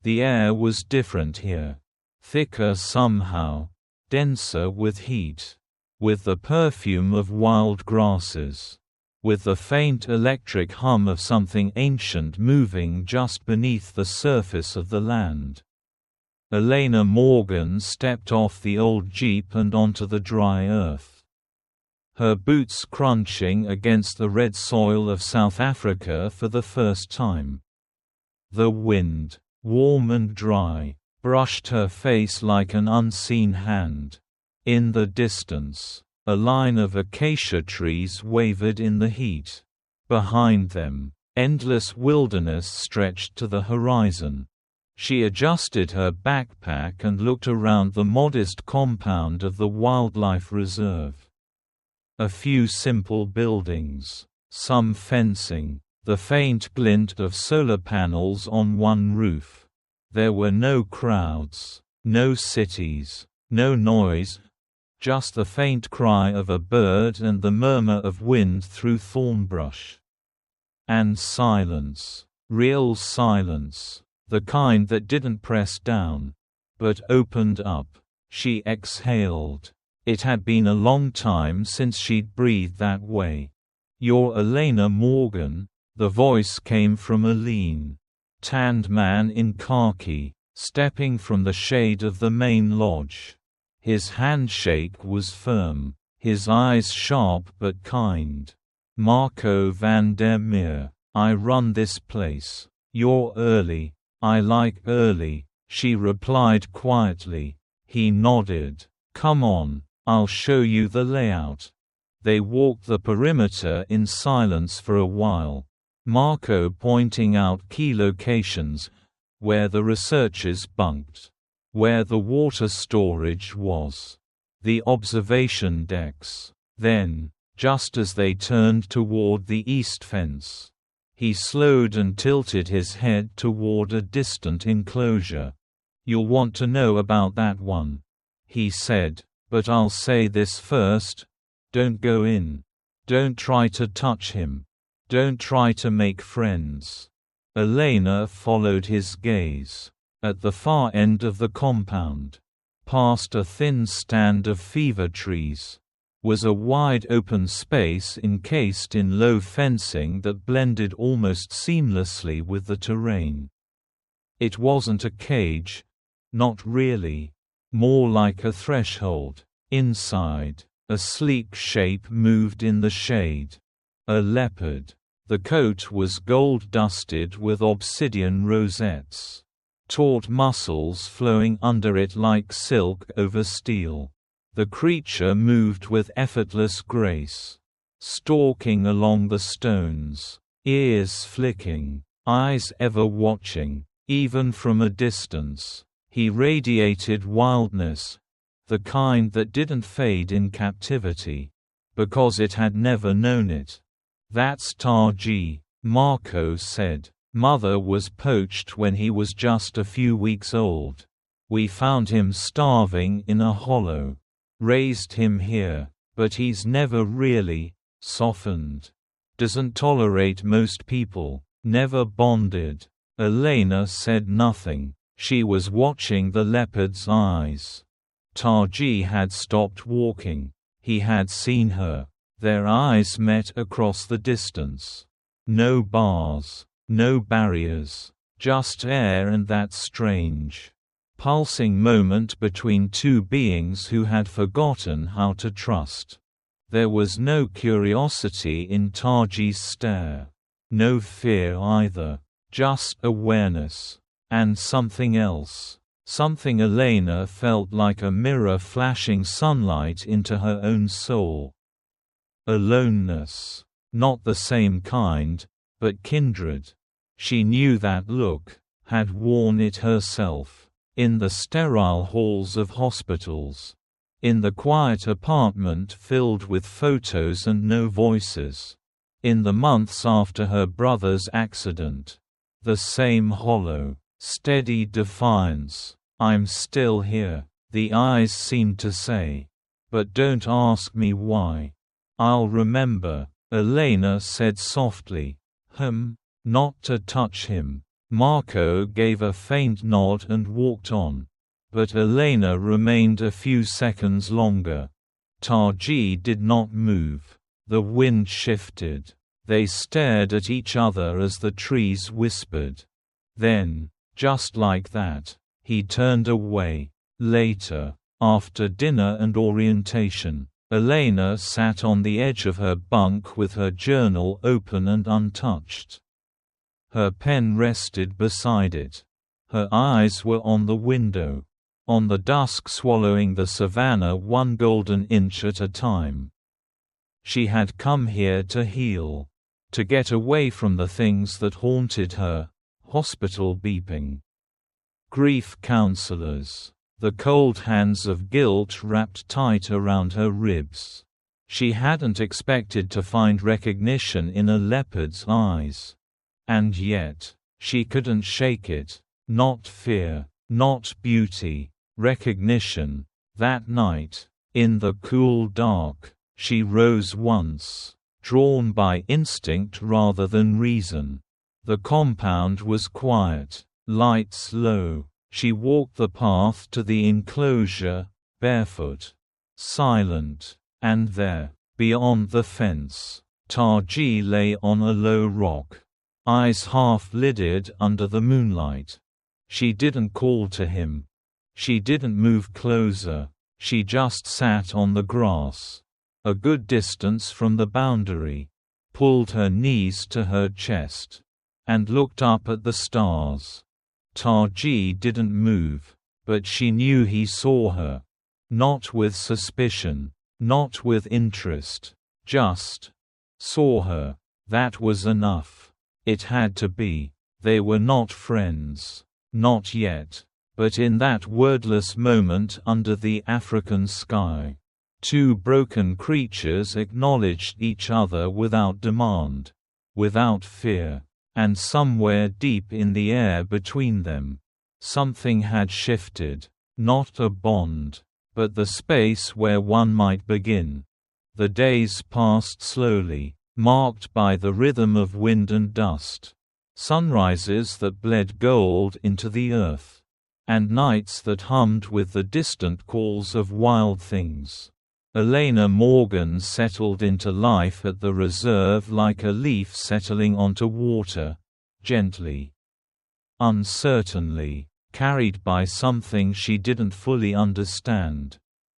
The air was different here. Thicker somehow, denser with heat, with the perfume of wild grasses, with the faint electric hum of something ancient moving just beneath the surface of the land. Elena Morgan stepped off the old jeep and onto the dry earth, her boots crunching against the red soil of South Africa for the first time. The wind, warm and dry, brushed her face like an unseen hand. In the distance, a line of acacia trees wavered in the heat. Behind them, endless wilderness stretched to the horizon. She adjusted her backpack and looked around the modest compound of the wildlife reserve. A few simple buildings, some fencing, the faint glint of solar panels on one roof. There were no crowds, no cities, no noise, just the faint cry of a bird and the murmur of wind through thornbrush. And silence, real silence, the kind that didn't press down, but opened up. She exhaled. It had been a long time since she'd breathed that way. "You're Elena Morgan?" The voice came from a lean, tanned man in khaki, stepping from the shade of the main lodge. His handshake was firm, his eyes sharp but kind. "Marco van der Meer. I run this place. You're early. I like early," she replied quietly. He nodded. "Come on, I'll show you the layout." They walked the perimeter in silence for a while, Marco pointing out key locations, where the researchers bunked, where the water storage was, the observation decks. Then, just as they turned toward the east fence, he slowed and tilted his head toward a distant enclosure. "You'll want to know about that one," he said, "but I'll say this first. Don't go in. Don't try to touch him. Don't try to make friends." Elena followed his gaze. At the far end of the compound, past a thin stand of fever trees, was a wide open space encased in low fencing that blended almost seamlessly with the terrain. It wasn't a cage, not really, more like a threshold. Inside, a sleek shape moved in the shade. A leopard. The coat was gold-dusted with obsidian rosettes, taut muscles flowing under it like silk over steel. The creature moved with effortless grace, stalking along the stones, ears flicking, eyes ever watching, even from a distance. He radiated wildness, the kind that didn't fade in captivity, because it had never known it. "That's Taji," Marco said. "Mother was poached when he was just a few weeks old. We found him starving in a hollow. Raised him here, but he's never really softened. Doesn't tolerate most people, never bonded." Elena said nothing. She was watching the leopard's eyes. Taji had stopped walking. He had seen her. Their eyes met across the distance. No bars, no barriers, just air and that strange, pulsing moment between two beings who had forgotten how to trust. There was no curiosity in Taji's stare. No fear either. Just awareness. And something else. Something Elena felt like a mirror flashing sunlight into her own soul. Aloneness. Not the same kind, but kindred. She knew that look, had worn it herself. In the sterile halls of hospitals. In the quiet apartment filled with photos and no voices. In the months after her brother's accident. The same hollow, steady defiance. "I'm still here," the eyes seemed to say. "But don't ask me why. I'll remember," Elena said softly. Not to touch him. Marco gave a faint nod and walked on. But Elena remained a few seconds longer. Taji did not move. The wind shifted. They stared at each other as the trees whispered. Then, just like that, he turned away. Later, after dinner and orientation, Elena sat on the edge of her bunk with her journal open and untouched. Her pen rested beside it. Her eyes were on the window. On the dusk swallowing the savannah one golden inch at a time. She had come here to heal. To get away from the things that haunted her. Hospital beeping. Grief counselors. The cold hands of guilt wrapped tight around her ribs. She hadn't expected to find recognition in a leopard's eyes. And yet, she couldn't shake it. Not fear, not beauty, recognition. That night, in the cool dark, she rose once, drawn by instinct rather than reason. The compound was quiet, lights low. She walked the path to the enclosure, barefoot, silent, and there, beyond the fence, Taji lay on a low rock. Eyes half-lidded under the moonlight. She didn't call to him. She didn't move closer. She just sat on the grass, a good distance from the boundary, pulled her knees to her chest, and looked up at the stars. Taji didn't move, but she knew he saw her. Not with suspicion, not with interest, just saw her. That was enough. It had to be. They were not friends. Not yet. But in that wordless moment under the African sky, two broken creatures acknowledged each other without demand, without fear, and somewhere deep in the air between them, something had shifted. Not a bond, but the space where one might begin. The days passed slowly, marked by the rhythm of wind and dust, sunrises that bled gold into the earth, and nights that hummed with the distant calls of wild things. Elena Morgan settled into life at the reserve like a leaf settling onto water, gently, uncertainly, carried by something she didn't fully understand.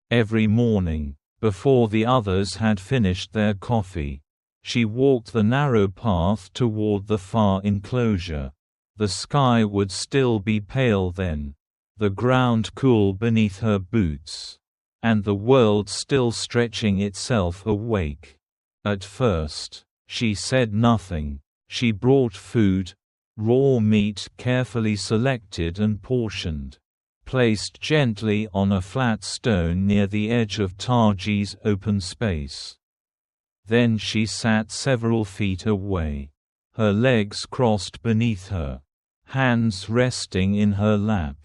Every morning, before the others had finished their coffee, she walked the narrow path toward the far enclosure. The sky would still be pale then, the ground cool beneath her boots, and the world still stretching itself awake. At first, she said nothing. She brought food, raw meat carefully selected and portioned, placed gently on a flat stone near the edge of Taji's open space. Then she sat several feet away, her legs crossed beneath her, hands resting in her lap.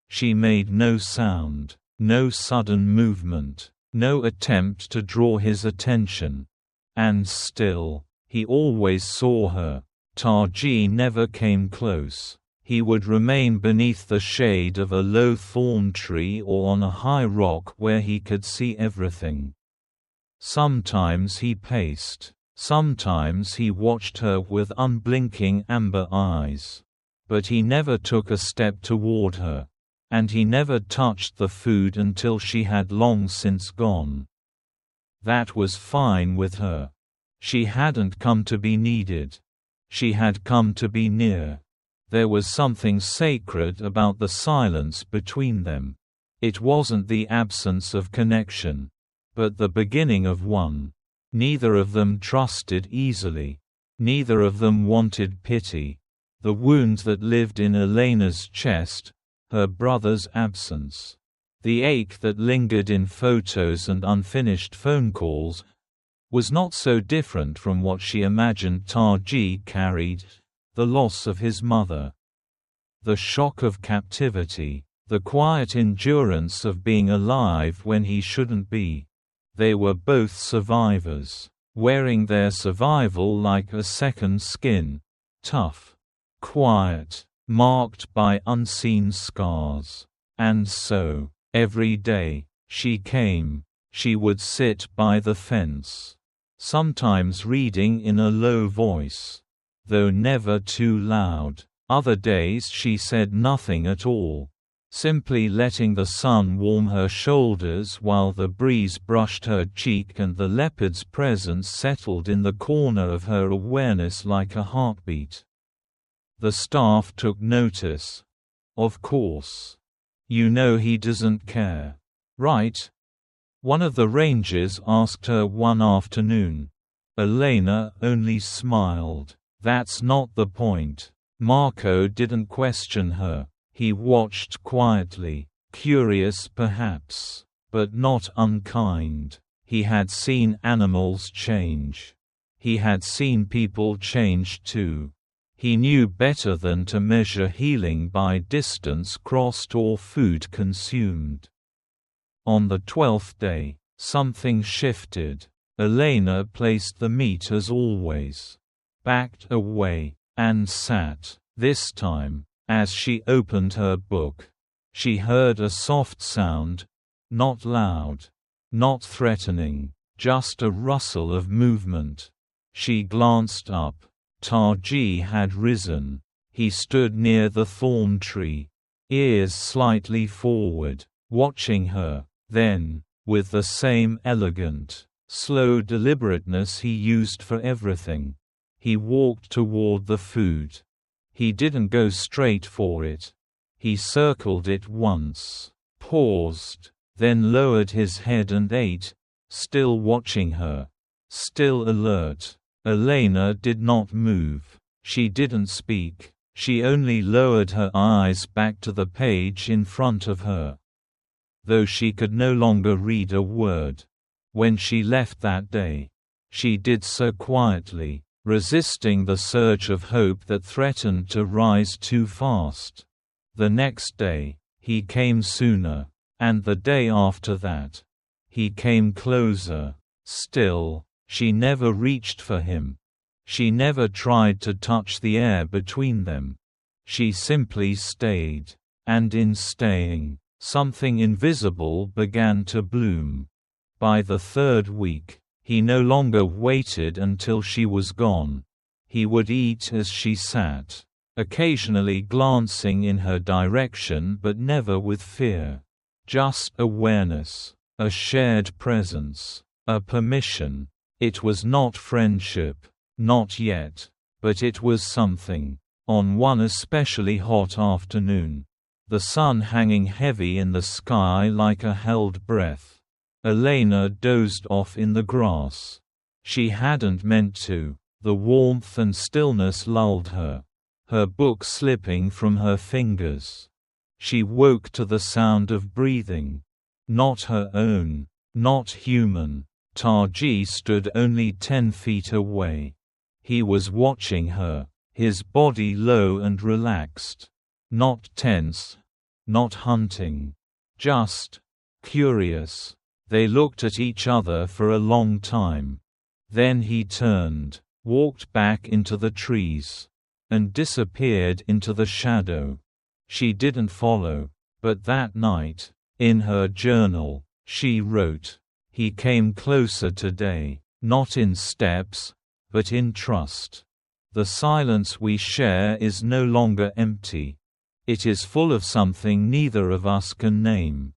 She made no sound, no sudden movement, no attempt to draw his attention. And still, he always saw her. Taji never came close. He would remain beneath the shade of a low thorn tree or on a high rock where he could see everything. Sometimes he paced, sometimes he watched her with unblinking amber eyes. But he never took a step toward her. And he never touched the food until she had long since gone. That was fine with her. She hadn't come to be needed. She had come to be near. There was something sacred about the silence between them. It wasn't the absence of connection, but the beginning of one. Neither of them trusted easily. Neither of them wanted pity. The wound that lived in Elena's chest, her brother's absence, the ache that lingered in photos and unfinished phone calls, was not so different from what she imagined Taji carried: the loss of his mother, the shock of captivity, the quiet endurance of being alive when he shouldn't be. They were both survivors, wearing their survival like a second skin, tough, quiet, marked by unseen scars. And so, every day, she came. She would sit by the fence, sometimes reading in a low voice, though never too loud. Other days she said nothing at all, simply letting the sun warm her shoulders while the breeze brushed her cheek and the leopard's presence settled in the corner of her awareness like a heartbeat. The staff took notice. Of course. You know he doesn't care, right? One of the rangers asked her one afternoon. Elena only smiled. That's not the point. Marco didn't question her. He watched quietly, curious perhaps, but not unkind. He had seen animals change. He had seen people change too. He knew better than to measure healing by distance crossed or food consumed. On the 12th day, something shifted. Elena placed the meat as always, backed away, and sat. This time, as she opened her book, she heard a soft sound, not loud, not threatening, just a rustle of movement. She glanced up. Taji had risen. He stood near the thorn tree, ears slightly forward, watching her. Then, with the same elegant, slow deliberateness he used for everything, he walked toward the food. He didn't go straight for it. He circled it once, paused, then lowered his head and ate, still watching her, still alert. Elena did not move. She didn't speak. She only lowered her eyes back to the page in front of her. Though she could no longer read a word. When she left that day, she did so quietly, resisting the surge of hope that threatened to rise too fast. The next day, he came sooner, and the day after that, he came closer. Still, she never reached for him. She never tried to touch the air between them. She simply stayed. And in staying, something invisible began to bloom. By the 3rd week, he no longer waited until she was gone. He would eat as she sat, occasionally glancing in her direction but never with fear. Just awareness, a shared presence, a permission. It was not friendship, not yet, but it was something. On one especially hot afternoon, the sun hanging heavy in the sky like a held breath, Elena dozed off in the grass. She hadn't meant to. The warmth and stillness lulled her, her book slipping from her fingers. She woke to the sound of breathing. Not her own, not human. Taji stood only 10 feet away. He was watching her, his body low and relaxed. Not tense, not hunting. Just curious. They looked at each other for a long time. Then he turned, walked back into the trees, and disappeared into the shadow. She didn't follow, but that night, in her journal, she wrote, "He came closer today, not in steps, but in trust. The silence we share is no longer empty. It is full of something neither of us can name."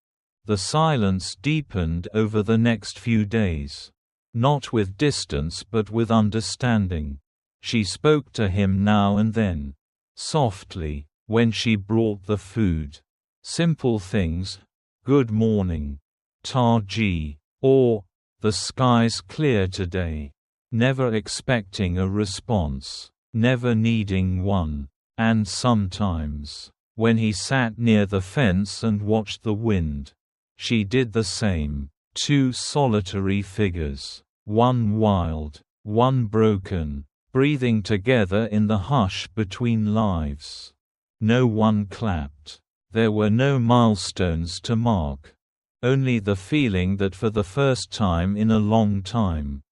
The silence deepened over the next few days. Not with distance but with understanding. She spoke to him now and then, softly, when she brought the food. Simple things, "Good morning, Taji," or, "The sky's clear today," never expecting a response, never needing one. And sometimes, when he sat near the fence and watched the wind, she did the same. 2 solitary figures, one wild, one broken, breathing together in the hush between lives. No one clapped. There were no milestones to mark. Only the feeling that for the first time in a long time,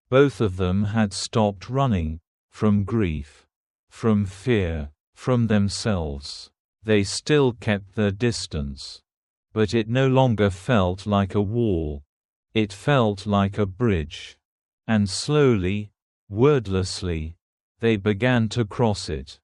both of them had stopped running, from grief, from fear, from themselves. They still kept their distance. But it no longer felt like a wall. It felt like a bridge. And slowly, wordlessly, they began to cross it.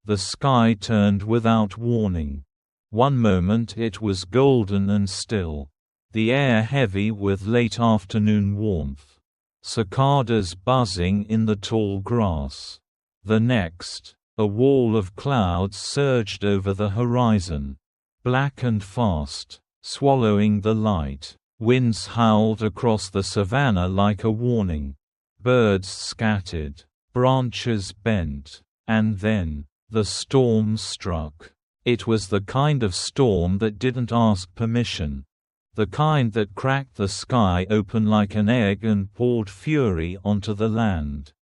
The sky turned without warning. One moment it was golden and still, the air heavy with late afternoon warmth, cicadas buzzing in the tall grass. The next, a wall of clouds surged over the horizon, black and fast, swallowing the light. Winds howled across the savanna like a warning. Birds scattered, branches bent, and then, the storm struck. It was the kind of storm that didn't ask permission. The kind that cracked the sky open like an egg and poured fury onto the land.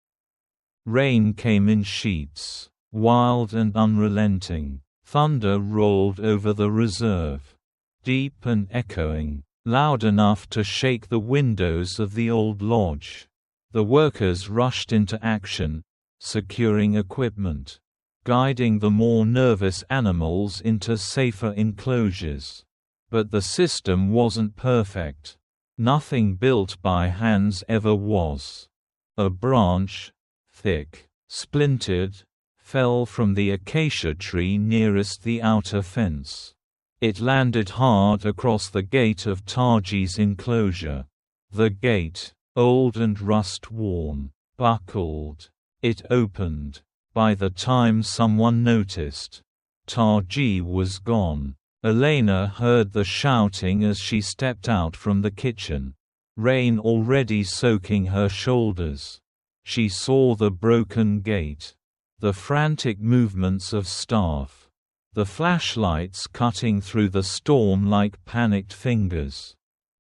Rain came in sheets, wild and unrelenting. Thunder rolled over the reserve, deep and echoing, loud enough to shake the windows of the old lodge. The workers rushed into action, securing equipment, guiding the more nervous animals into safer enclosures. But the system wasn't perfect. Nothing built by hands ever was. A branch, thick, splintered, fell from the acacia tree nearest the outer fence. It landed hard across the gate of Taji's enclosure. The gate, old and rust-worn, buckled. It opened. By the time someone noticed, Taji was gone. Elena heard the shouting as she stepped out from the kitchen, rain already soaking her shoulders. She saw the broken gate, the frantic movements of staff, the flashlights cutting through the storm like panicked fingers.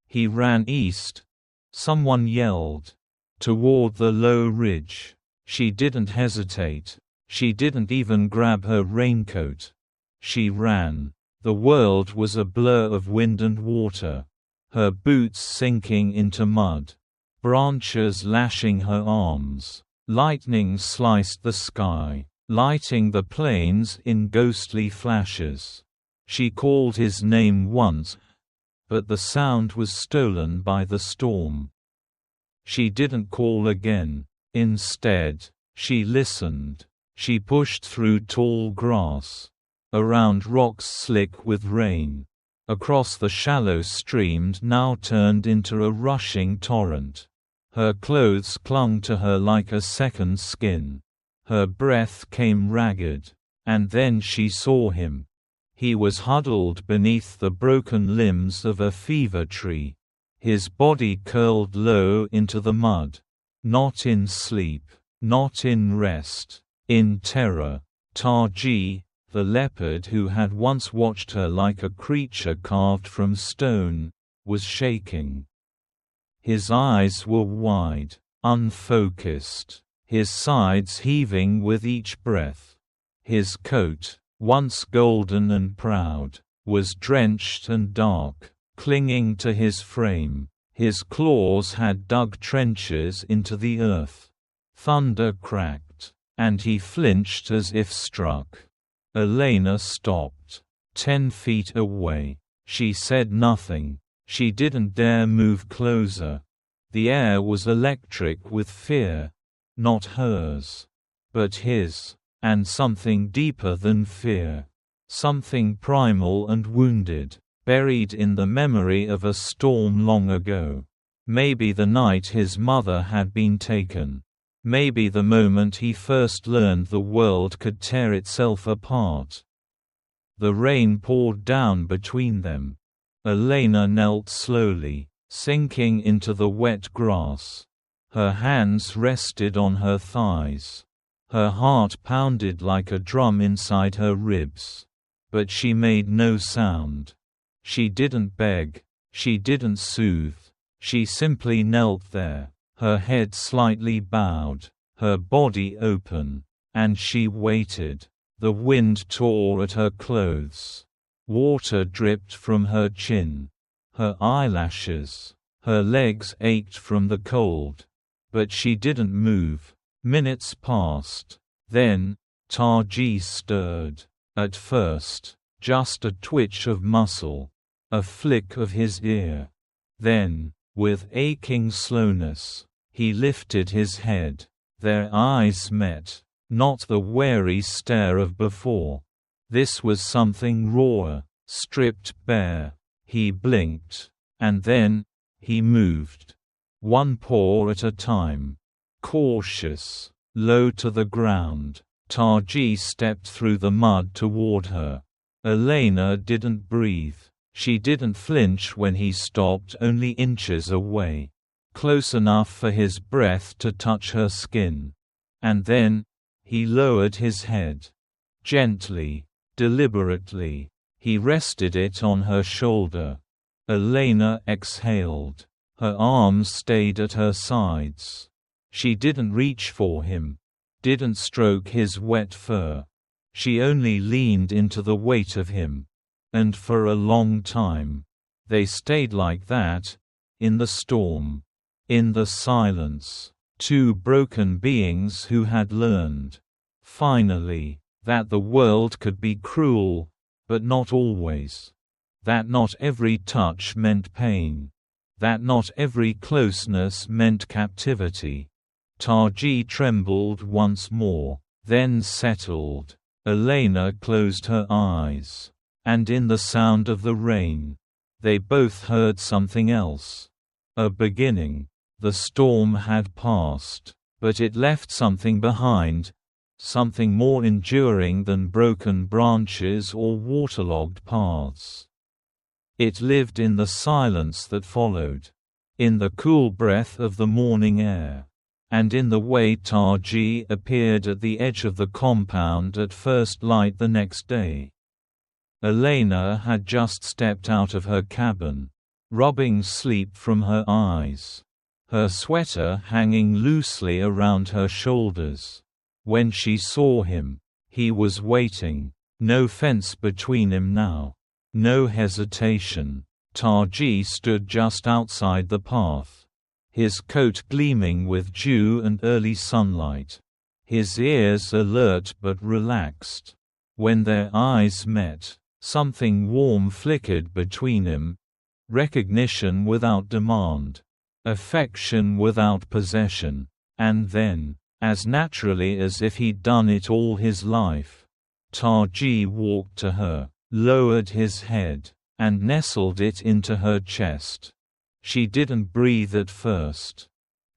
He ran east. Someone yelled. Toward the low ridge. She didn't hesitate. She didn't even grab her raincoat. She ran. The world was a blur of wind and water. Her boots sinking into mud. Branches lashing her arms. Lightning sliced the sky, lighting the plains in ghostly flashes. She called his name once, but the sound was stolen by the storm. She didn't call again. Instead, she listened. She pushed through tall grass, around rocks slick with rain, across the shallow stream now turned into a rushing torrent. Her clothes clung to her like a second skin. Her breath came ragged. And then she saw him. He was huddled beneath the broken limbs of a fever tree. His body curled low into the mud. Not in sleep. Not in rest. In terror. Taji, the leopard who had once watched her like a creature carved from stone, was shaking. His eyes were wide, unfocused, his sides heaving with each breath. His coat, once golden and proud, was drenched and dark, clinging to his frame. His claws had dug trenches into the earth. Thunder cracked, and he flinched as if struck. Elena stopped. 10 feet away. She said nothing. She didn't dare move closer. The air was electric with fear. Not hers, but his, and something deeper than fear. Something primal and wounded, buried in the memory of a storm long ago. Maybe the night his mother had been taken. Maybe the moment he first learned the world could tear itself apart. The rain poured down between them. Elena knelt slowly, sinking into the wet grass. Her hands rested on her thighs. Her heart pounded like a drum inside her ribs. But she made no sound. She didn't beg. She didn't soothe. She simply knelt there, her head slightly bowed, her body open. And she waited. The wind tore at her clothes. Water dripped from her chin. Her eyelashes. Her legs ached from the cold. But she didn't move. Minutes passed. Then, Tarji stirred. At first, just a twitch of muscle, a flick of his ear. Then, with aching slowness, he lifted his head. Their eyes met, not the wary stare of before. This was something rawer, stripped bare. He blinked, and then, he moved. One paw at a time. Cautious, low to the ground. Tarji stepped through the mud toward her. Elena didn't breathe. She didn't flinch when he stopped only inches away, close enough for his breath to touch her skin. And then, he lowered his head. Gently, deliberately, he rested it on her shoulder. Elena exhaled. Her arms stayed at her sides. She didn't reach for him, didn't stroke his wet fur. She only leaned into the weight of him. And for a long time, they stayed like that, in the storm, in the silence. Two broken beings who had learned, finally, that the world could be cruel, but not always. That not every touch meant pain. That not every closeness meant captivity. Tarji trembled once more, then settled. Elena closed her eyes. And in the sound of the rain, they both heard something else. A beginning. The storm had passed, but it left something behind, something more enduring than broken branches or waterlogged paths. It lived in the silence that followed, in the cool breath of the morning air, and in the way Tarji appeared at the edge of the compound at first light the next day. Elena had just stepped out of her cabin, rubbing sleep from her eyes, her sweater hanging loosely around her shoulders. When she saw him, he was waiting, no fence between him now, no hesitation. Tarji stood just outside the path, his coat gleaming with dew and early sunlight, his ears alert but relaxed. When their eyes met, something warm flickered between them, recognition without demand, affection without possession, and then, as naturally as if he'd done it all his life, Tarji walked to her, lowered his head, and nestled it into her chest. She didn't breathe at first.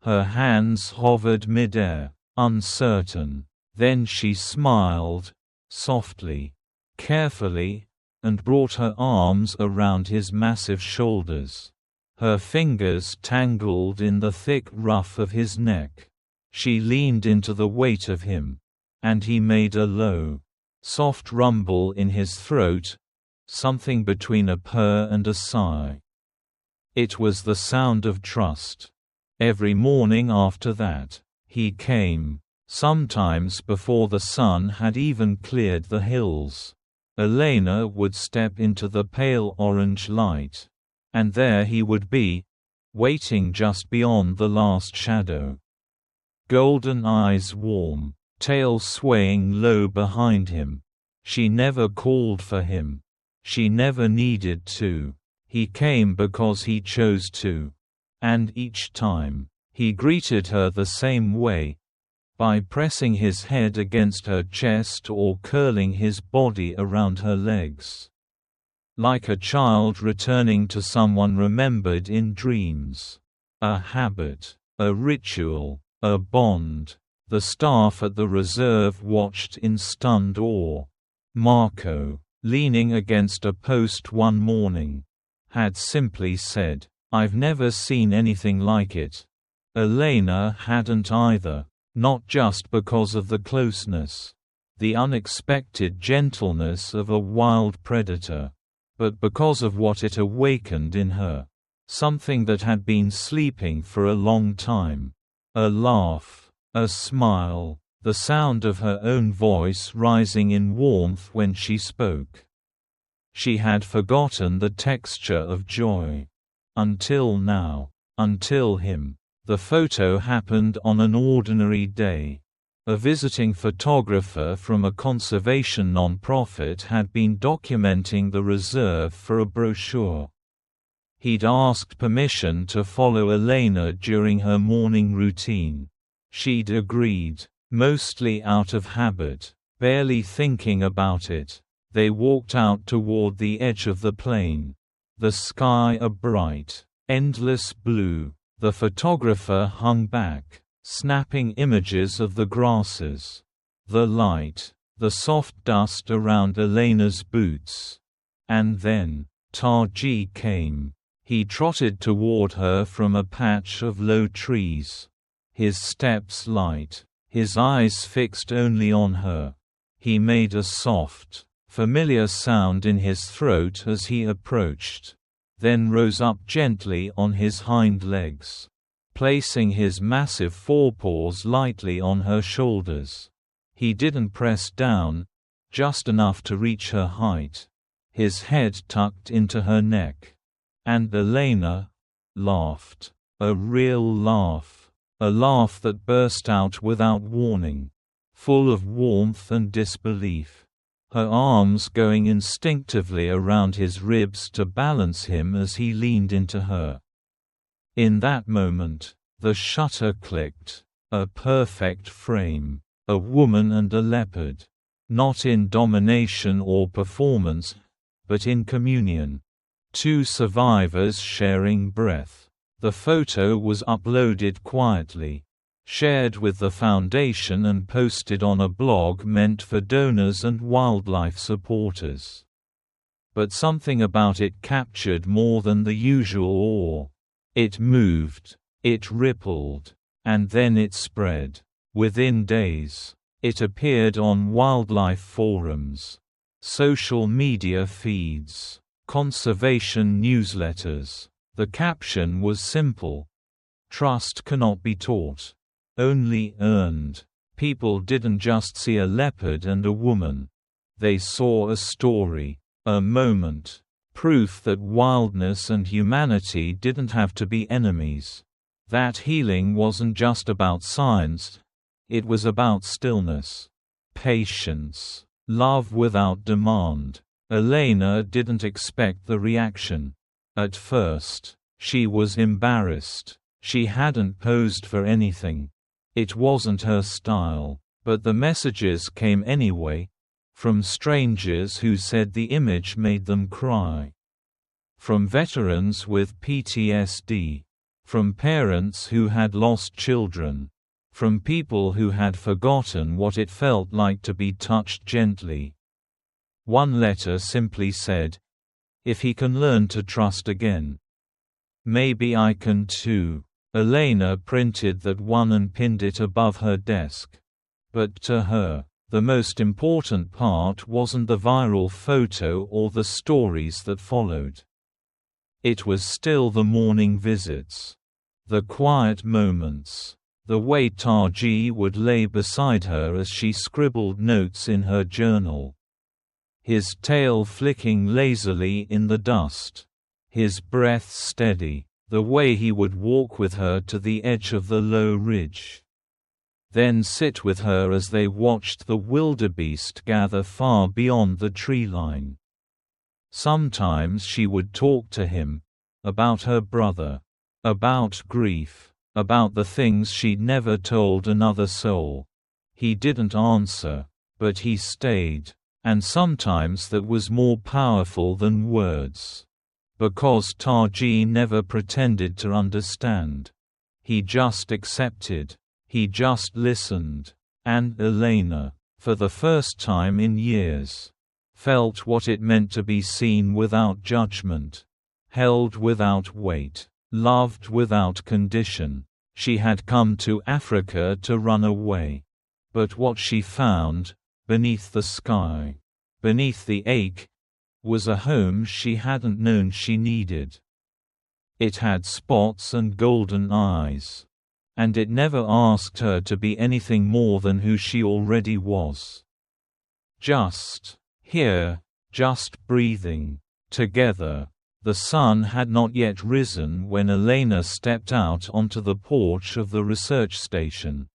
Her hands hovered mid-air, uncertain. Then she smiled, softly, carefully, and brought her arms around his massive shoulders. Her fingers tangled in the thick ruff of his neck. She leaned into the weight of him, and he made a low, soft rumble in his throat, something between a purr and a sigh. It was the sound of trust. Every morning after that, he came, sometimes before the sun had even cleared the hills. Elena would step into the pale orange light, and there he would be, waiting just beyond the last shadow. Golden eyes warm, tail swaying low behind him. She never called for him. She never needed to. He came because he chose to. And each time, he greeted her the same way, by pressing his head against her chest or curling his body around her legs. Like a child returning to someone remembered in dreams. A habit, a ritual, a bond. The staff at the reserve watched in stunned awe. Marco, leaning against a post one morning, had simply said, "I've never seen anything like it." Elena hadn't either. Not just because of the closeness, the unexpected gentleness of a wild predator, but because of what it awakened in her, something that had been sleeping for a long time. A laugh, a smile, the sound of her own voice rising in warmth when she spoke. She had forgotten the texture of joy. Until now. Until him. The photo happened on an ordinary day. A visiting photographer from a conservation nonprofit had been documenting the reserve for a brochure. He'd asked permission to follow Elena during her morning routine. She'd agreed, mostly out of habit, barely thinking about it. They walked out toward the edge of the plain. The sky a bright, endless blue. The photographer hung back, snapping images of the grasses. The light, the soft dust around Elena's boots. And then, Taji came. He trotted toward her from a patch of low trees. His steps light, his eyes fixed only on her. He made a soft, familiar sound in his throat as he approached, then rose up gently on his hind legs, placing his massive forepaws lightly on her shoulders. He didn't press down, just enough to reach her height, his head tucked into her neck. And Elena laughed, a real laugh, a laugh that burst out without warning, full of warmth and disbelief, her arms going instinctively around his ribs to balance him as he leaned into her. In that moment, the shutter clicked, a perfect frame, a woman and a leopard, not in domination or performance, but in communion. Two survivors sharing breath. The photo was uploaded quietly, shared with the foundation and posted on a blog meant for donors and wildlife supporters. But something about it captured more than the usual awe. It moved, it rippled, and then it spread. Within days, it appeared on wildlife forums, social media feeds, conservation newsletters. The caption was simple: "Trust cannot be taught, only earned." People didn't just see a leopard and a woman. They saw a story, a moment, proof that wildness and humanity didn't have to be enemies. That healing wasn't just about science, it was about stillness, patience, love without demand. Elena didn't expect the reaction. At first, she was embarrassed. She hadn't posed for anything. It wasn't her style. But the messages came anyway, from strangers who said the image made them cry, from veterans with PTSD, from parents who had lost children, from people who had forgotten what it felt like to be touched gently. One letter simply said, "If he can learn to trust again, maybe I can too." Elena printed that one and pinned it above her desk. But to her, the most important part wasn't the viral photo or the stories that followed. It was still the morning visits, the quiet moments, the way Taji would lay beside her as she scribbled notes in her journal, his tail flicking lazily in the dust, his breath steady, the way he would walk with her to the edge of the low ridge, then sit with her as they watched the wildebeest gather far beyond the tree line. Sometimes she would talk to him, about her brother, about grief, about the things she'd never told another soul. He didn't answer, but he stayed. And sometimes that was more powerful than words. Because Taji never pretended to understand. He just accepted. He just listened. And Elena, for the first time in years, felt what it meant to be seen without judgment, held without weight, loved without condition. She had come to Africa to run away. But what she found, beneath the sky, beneath the ache, was a home she hadn't known she needed. It had spots and golden eyes. And it never asked her to be anything more than who she already was. Just here, just breathing, together. The sun had not yet risen when Elena stepped out onto the porch of the research station.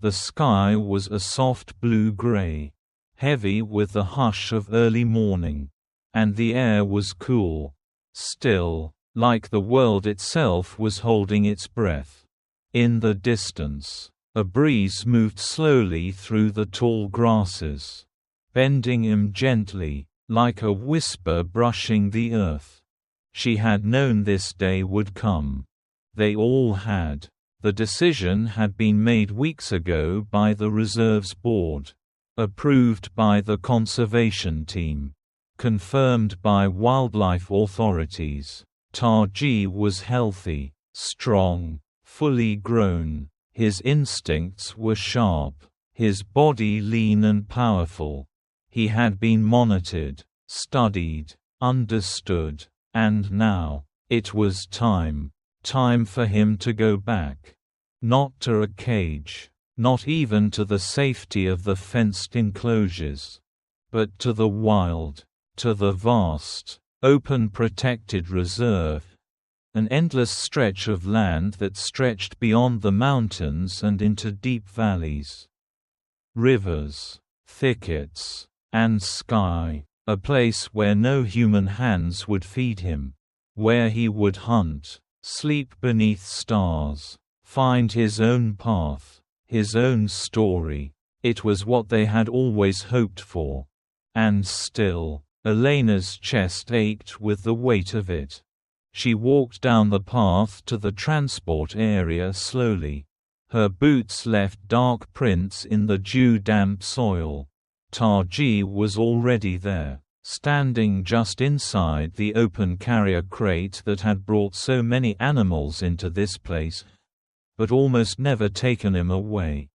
The sky was a soft blue-gray, heavy with the hush of early morning, and the air was cool, still, like the world itself was holding its breath. In the distance, a breeze moved slowly through the tall grasses, bending him gently, like a whisper brushing the earth. She had known this day would come. They all had. The decision had been made weeks ago by the Reserves Board, approved by the conservation team, confirmed by wildlife authorities. Taji was healthy, strong, fully grown. His instincts were sharp, his body lean and powerful. He had been monitored, studied, understood, and now, it was time for him to go back. Not to a cage, not even to the safety of the fenced enclosures, but to the wild, to the vast, open protected reserve. An endless stretch of land that stretched beyond the mountains and into deep valleys. Rivers, thickets, and sky, a place where no human hands would feed him, where he would hunt, sleep beneath stars, find his own path, his own story. It was what they had always hoped for. And still, Elena's chest ached with the weight of it. She walked down the path to the transport area slowly. Her boots left dark prints in the dew-damp soil. Taji was already there, standing just inside the open carrier crate that had brought so many animals into this place, but almost never taken him away.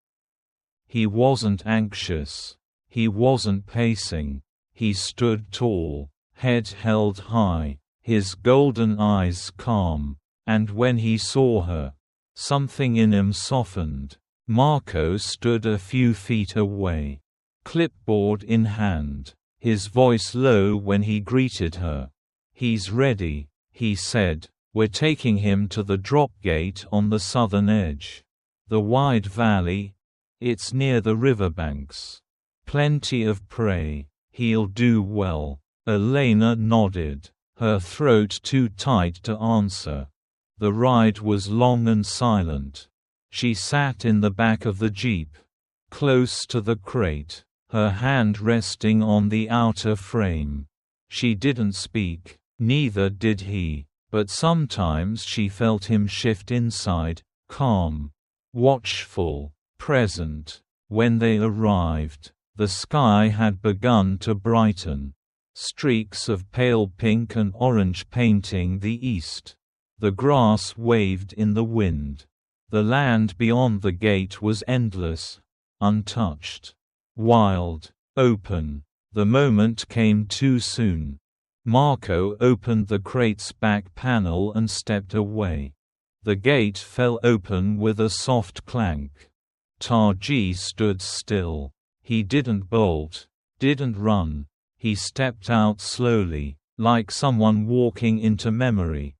He wasn't anxious. He wasn't pacing. He stood tall, head held high, his golden eyes calm, and when he saw her, something in him softened. Marco stood a few feet away, clipboard in hand, his voice low when he greeted her. "He's ready," he said. "We're taking him to the drop gate on the southern edge. The wide valley. It's near the riverbanks. Plenty of prey. He'll do well." Elena nodded, her throat too tight to answer. The ride was long and silent. She sat in the back of the jeep, close to the crate, her hand resting on the outer frame. She didn't speak, neither did he, but sometimes she felt him shift inside, calm, watchful, present. When they arrived, the sky had begun to brighten, streaks of pale pink and orange painting the east. The grass waved in the wind. The land beyond the gate was endless, untouched, wild, open. The moment came too soon. Marco opened the crate's back panel and stepped away. The gate fell open with a soft clank. Taji stood still. He didn't bolt, didn't run. He stepped out slowly, like someone walking into memory.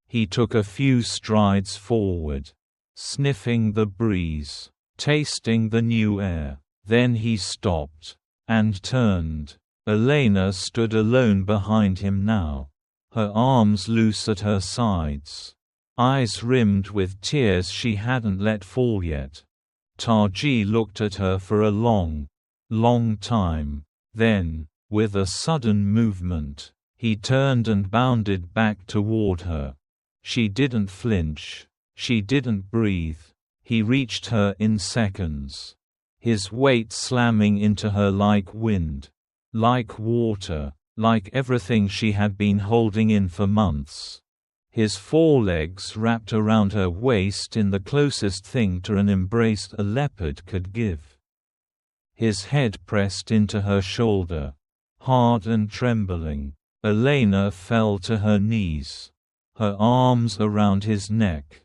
He took a few strides forward, sniffing the breeze, tasting the new air. Then he stopped, and turned. Elena stood alone behind him now, her arms loose at her sides, eyes rimmed with tears she hadn't let fall yet. Taji looked at her for a long time. Then, with a sudden movement, he turned and bounded back toward her. She didn't flinch. She didn't breathe. He reached her in seconds, his weight slamming into her like wind, like water, like everything she had been holding in for months. His forelegs wrapped around her waist in the closest thing to an embrace a leopard could give. His head pressed into her shoulder, hard and trembling. Elena fell to her knees, her arms around his neck.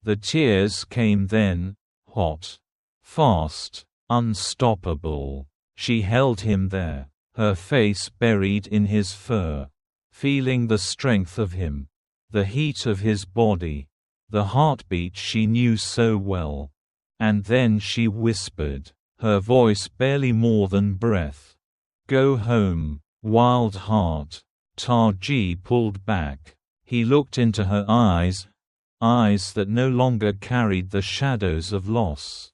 The tears came then, hot, fast, unstoppable. She held him there, her face buried in his fur, feeling the strength of him, the heat of his body, the heartbeat she knew so well. And then she whispered, her voice barely more than breath. "Go home, wild heart." Taji pulled back. He looked into her eyes that no longer carried the shadows of loss,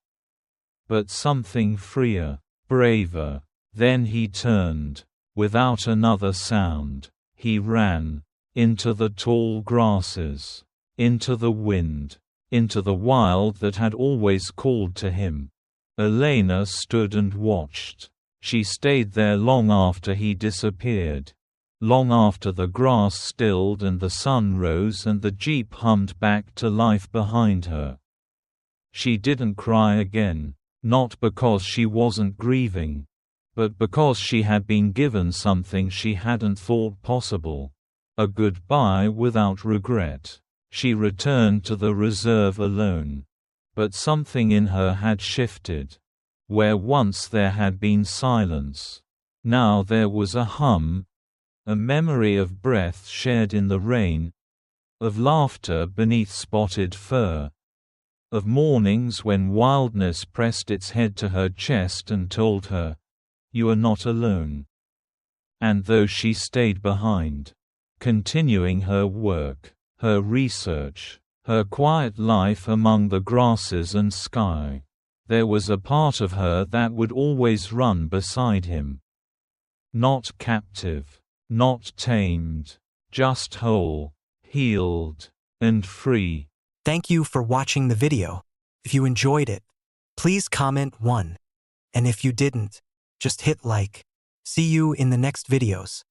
but something freer, braver. Then he turned. Without another sound, he ran into the tall grasses, into the wind, into the wild that had always called to him. Elena stood and watched. She stayed there long after he disappeared. Long after the grass stilled and the sun rose and the jeep hummed back to life behind her. She didn't cry again, not because she wasn't grieving, but because she had been given something she hadn't thought possible. A goodbye without regret. She returned to the reserve alone. But something in her had shifted. Where once there had been silence, now there was a hum, a memory of breath shared in the rain, of laughter beneath spotted fur, of mornings when wildness pressed its head to her chest and told her, "You are not alone." And though she stayed behind, continuing her work, her research, her quiet life among the grasses and sky, there was a part of her that would always run beside him. Not captive, not tamed, just whole, healed, and free. Thank you for watching the video. If you enjoyed it, please comment 1. And if you didn't, just hit like. See you in the next videos.